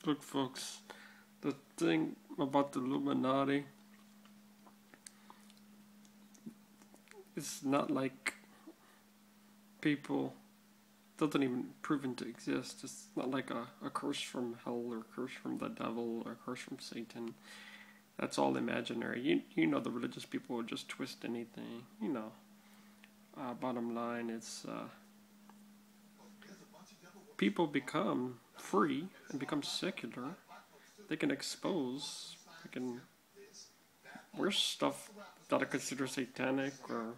Look, folks, the thing about the Illuminati is not like people doesn't even proven to exist. It's not like a curse from hell or a curse from the devil or a curse from Satan. That's all imaginary. You know the religious people will just twist anything. You know. Bottom line, it's people become free and become secular. They can expose. They can wear stuff that I consider satanic or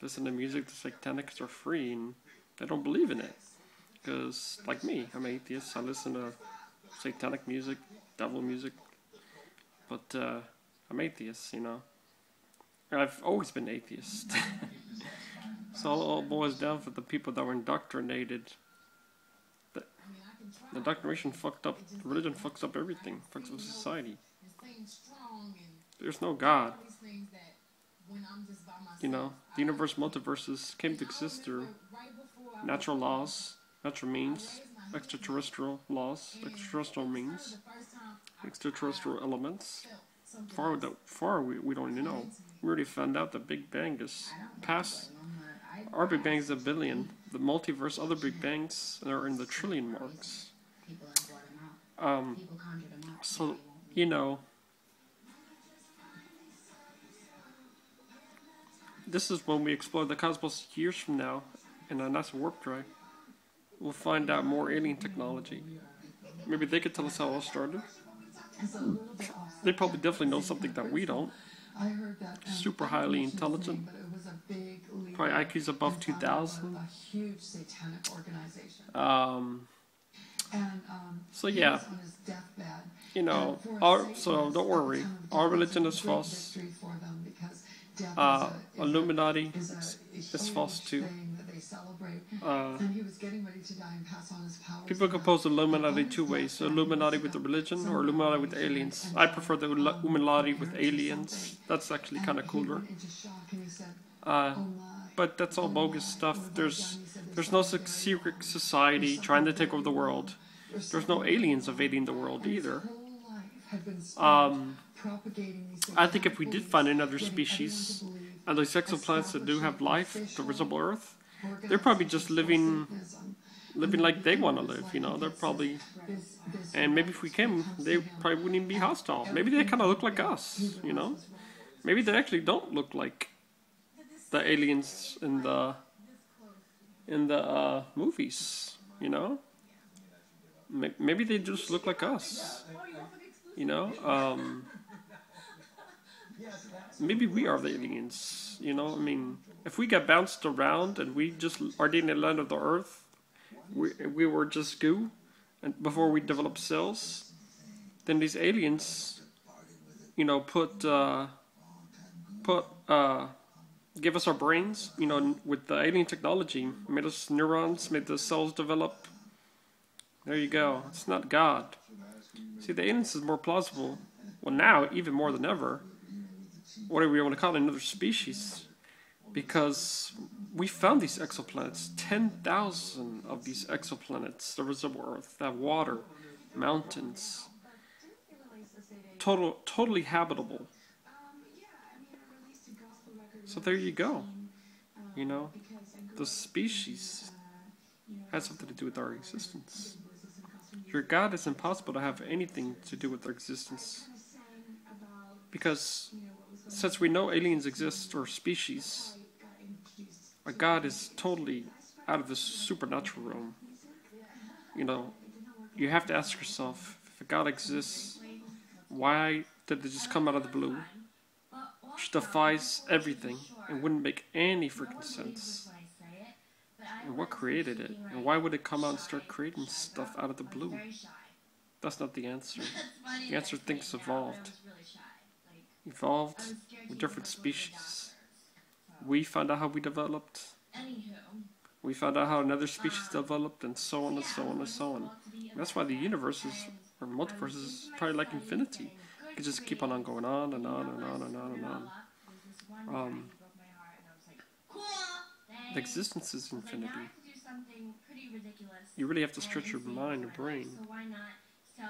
listen to music that's satanic because they're free and they don't believe in it. Because, like me, I'm atheist. I listen to satanic music, devil music. But I'm atheist, you know. I've always been atheist. So it all boils down for the people that were indoctrinated. The indoctrination fucked up, religion fucks up everything, fucks up society. There's no God. You know, the universe, multiverses came to exist through natural laws, natural means, extraterrestrial laws, extraterrestrial means, extraterrestrial elements. Far we don't even know. We already found out the Big Bang is past. Our Big Bang is a billion. The multiverse, other Big Bangs are in the trillion marks. So, you know, this is when we explore the cosmos years from now in a NASA warp drive. We'll find out more alien technology. Maybe they could tell us how it all started. They probably definitely know something that we don't. Super highly intelligent. Probably IQ's above 2,000. So yeah, you know, so don't worry. Our religion is false. Illuminati is false too. People compose Illuminati two ways: Illuminati with the religion or Illuminati with the aliens. I prefer the Illuminati with aliens. That's actually kind of cooler. But that's all bogus stuff. There's no secret society trying to take over the world. There's no aliens invading the world either. I think if we did find another species, and those exoplanets that do have life to resemble Earth, they're probably just living like they want to live, you know. They're probably, and maybe if we came, they probably wouldn't even be hostile. Maybe they kind of look like us, you know. Maybe they actually don't look like the aliens in the movies, you know. Maybe they just look like us, you know. Maybe we are the aliens, you know. I mean, if we get bounced around and we just are in the land of the Earth, we were just goo, and before we developed cells, then these aliens, you know, give us our brains, you know, with the alien technology, made us neurons, made the cells develop. There you go. It's not God. See, the aliens is more plausible. Well, now, even more than ever. Whatever we want to call it, another species. Because we found these exoplanets. 10,000 of these exoplanets that resemble Earth. That have water, mountains. Totally habitable. So there you go. You know, the species has something to do with our existence. Your God is impossible to have anything to do with our existence. Because since we know aliens exist, or species, a God is totally out of the supernatural realm. You know, you have to ask yourself, if a God exists, why did it just come out of the blue? Which defies everything and wouldn't make any freaking sense. And what created it? And why would it come out and start creating stuff out of the blue? That's not the answer. The answer, things evolved. Evolved with different species. We found out how we developed. We found out how another species developed, and so on and so on and so on. And that's why the universe is, or multiverse is probably like infinity. You could just keep on going on and on and on and on and on. The existence is infinity. You really have to stretch your mind, your brain.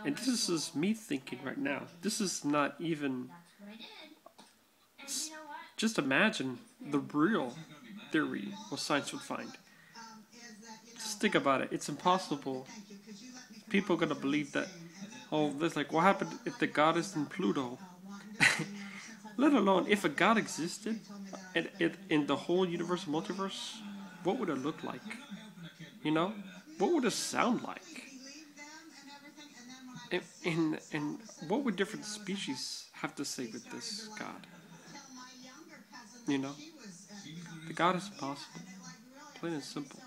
And this is me thinking right now. This is not even... Just imagine the real theory what science would find. Just think about it. It's impossible. People are going to believe that, oh, there's like, what happened if the god is in Pluto? Let alone, if a god existed in the whole universe, multiverse, what would it look like? You know? What would it sound like? And what would different species have to say with this god? You know? The god is impossible. Plain and simple.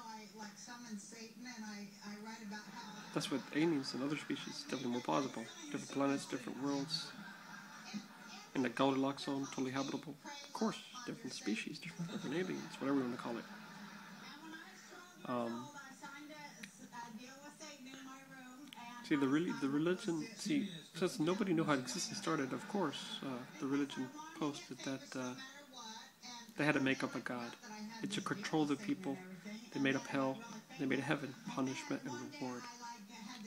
That's what aliens and other species definitely more plausible. Different planets, different worlds. In the Goldilocks zone, totally habitable. Of course, different species, different aliens, whatever you want to call it. See, the religion, since nobody knew how existence started, of course, the religion posted that they had to make up a god. It's to control the people. They made up hell. They made a heaven, punishment, and reward.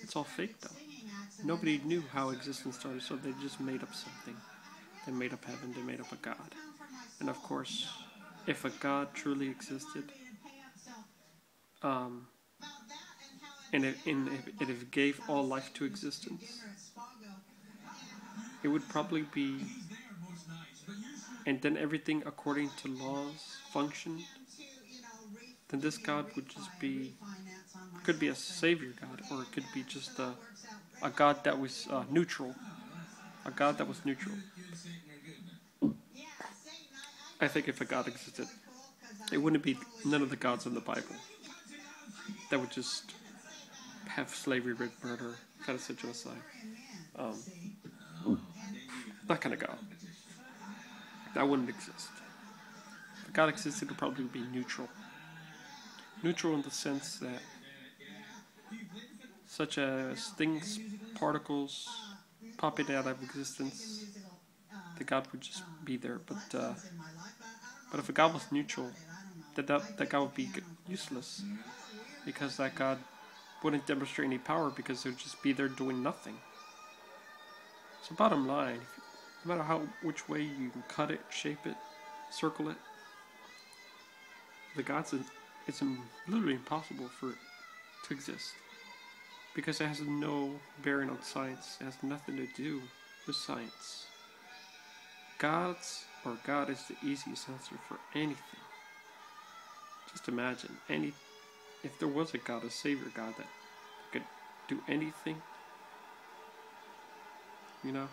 It's all fake, though. Nobody knew how existence started, so they just made up something. They made up heaven. They made up a god. And of course, if a god truly existed, and if it gave all life to existence, it would probably be, and then everything according to laws functioned, then this god would just be, could be a savior god, or it could be just a god that was neutral. A god that was neutral. I think if a god existed, it wouldn't be none of the gods in the Bible. That would just have slavery, rape, murder, genocide. That kind of god. That wouldn't exist. If a god existed, it would probably be neutral. Neutral in the sense that, such as things, particles, popping out of existence, the god would just be there. But if a god was neutral, that god would be useless, because that god wouldn't demonstrate any power, because it would just be there doing nothing. So bottom line, no matter which way you can cut it, shape it, circle it, the gods, it's literally impossible for it to exist, because it has no bearing on science. It has nothing to do with science. Gods, or God, is the easiest answer for anything. Just imagine, if there was a god, a savior god that could do anything, you know.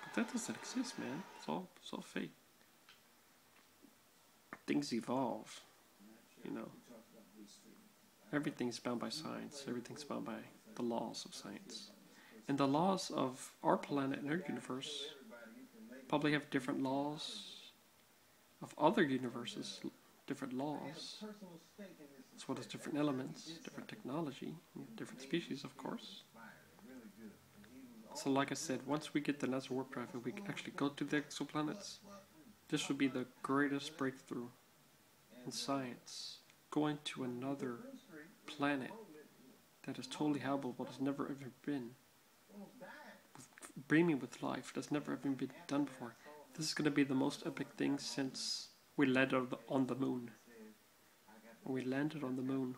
But that doesn't exist, man. It's all fake. Things evolve, you know. Everything's bound by science. Everything's bound by the laws of science. And the laws of our planet and our universe probably have different laws of other universes, different laws, as well as different elements, different technology, different species, of course. So like I said, once we get the NASA warp drive and we actually go to the exoplanets, this would be the greatest breakthrough in science. Going to another planet that is totally habitable, that's never ever been, brimming with life, that's never ever been done before. This is going to be the most epic thing since we landed on the moon. When we landed on the moon,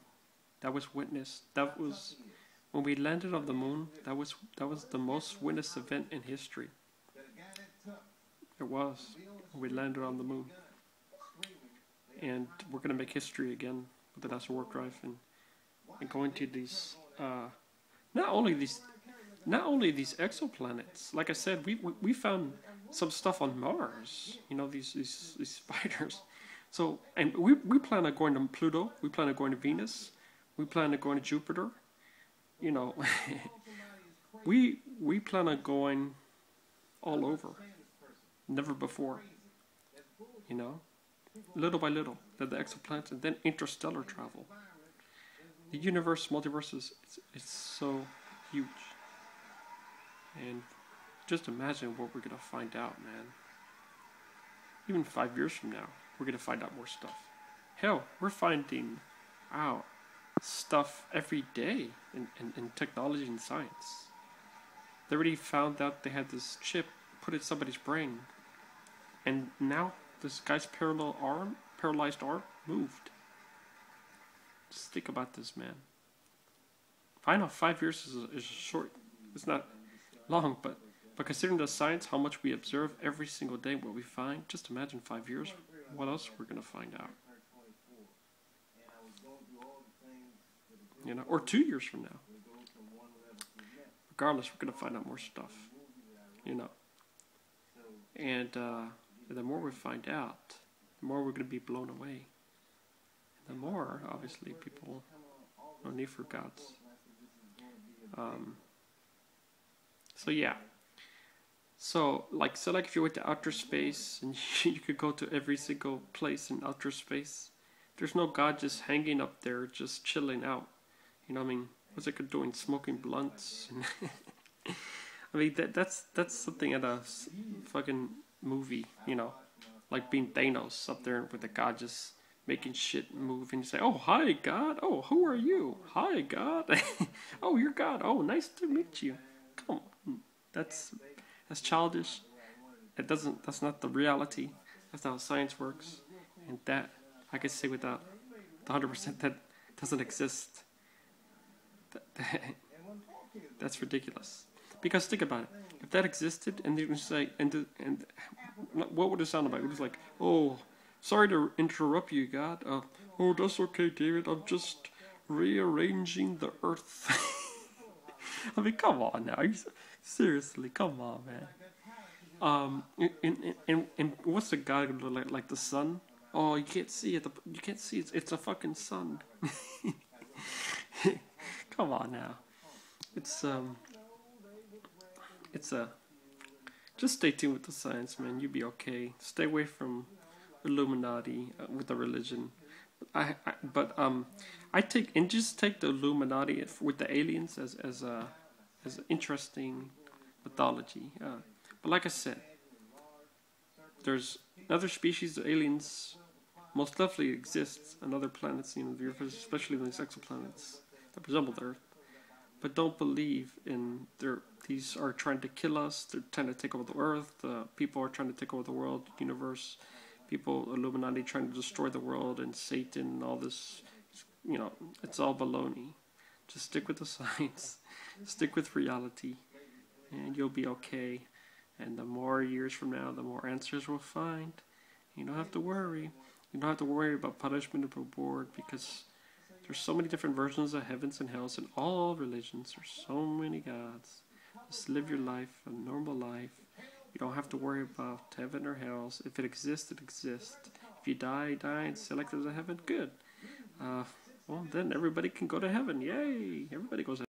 that was witnessed. That was when we landed on the moon. That was the most witnessed event in history. It was when we landed on the moon, and we're going to make history again with the NASA warp drive and going to these not only these exoplanets. Like I said, we found some stuff on Mars. You know, these spiders. So, and we plan on going to Pluto. We plan on going to Venus. We plan on going to Jupiter. You know, we plan on going all over. Never before. You know, little by little, then the exoplanets, and then interstellar travel. The universe, multiverse it's so huge. And just imagine what we're gonna find out, man. Even 5 years from now, we're gonna find out more stuff. Hell, we're finding out stuff every day in technology and science. They already found out they had this chip put in somebody's brain. And now this guy's paralyzed arm moved. Just think about this, man. I know 5 years is short. It's not long, but considering the science, how much we observe every single day, what we find, just imagine 5 years, what else we're going to find out. You know, or 2 years from now. Regardless, we're going to find out more stuff. You know. And the more we find out, the more we're going to be blown away. And the more, obviously, people no need for gods. So yeah. So like if you went to outer space and you could go to every single place in outer space, there's no God just hanging up there, just chilling out. You know what I mean? What's it doing? Smoking blunts? I mean that's something at a fucking movie, you know, like being Thanos up there with the God just making shit move, and you say, "Oh, hi God. Oh, who are you? Hi God. Oh, you're God. Oh, nice to meet you." Come on, that's childish. That's not the reality. That's not how science works, and that I can say without 100% that doesn't exist. That's ridiculous. Because think about it. If that existed, and you say, and what would it sound like? It was like, "Oh, sorry to interrupt you, God. Oh, that's okay, David. I'm just rearranging the earth." I mean, come on now. Seriously, come on, man. And what's the God gonna look like the sun? Oh, you can't see it. You can't see it. It's a fucking sun. Come on now. It's just stay tuned with the science, man. You'll be okay. Stay away from Illuminati with the religion. I take the Illuminati with the aliens as interesting mythology. But like I said, there's other species of aliens most definitely exists on other planets, you know, the universe, especially these exoplanets that resemble the Earth. But don't believe in these are trying to kill us. They're trying to take over the Earth. People are trying to take over the world, universe. People, Illuminati, trying to destroy the world, and Satan, and all this. You know, it's all baloney. Just stick with the science. Stick with reality, and you'll be okay. And the more years from now, the more answers we'll find. You don't have to worry. You don't have to worry about punishment or reward, because there's so many different versions of heavens and hells in all religions. There's so many gods. Just live your life, a normal life. You don't have to worry about heaven or hell. If it exists, it exists. If you die, and select as a heaven, good. Well, then everybody can go to heaven. Yay! Everybody goes to heaven.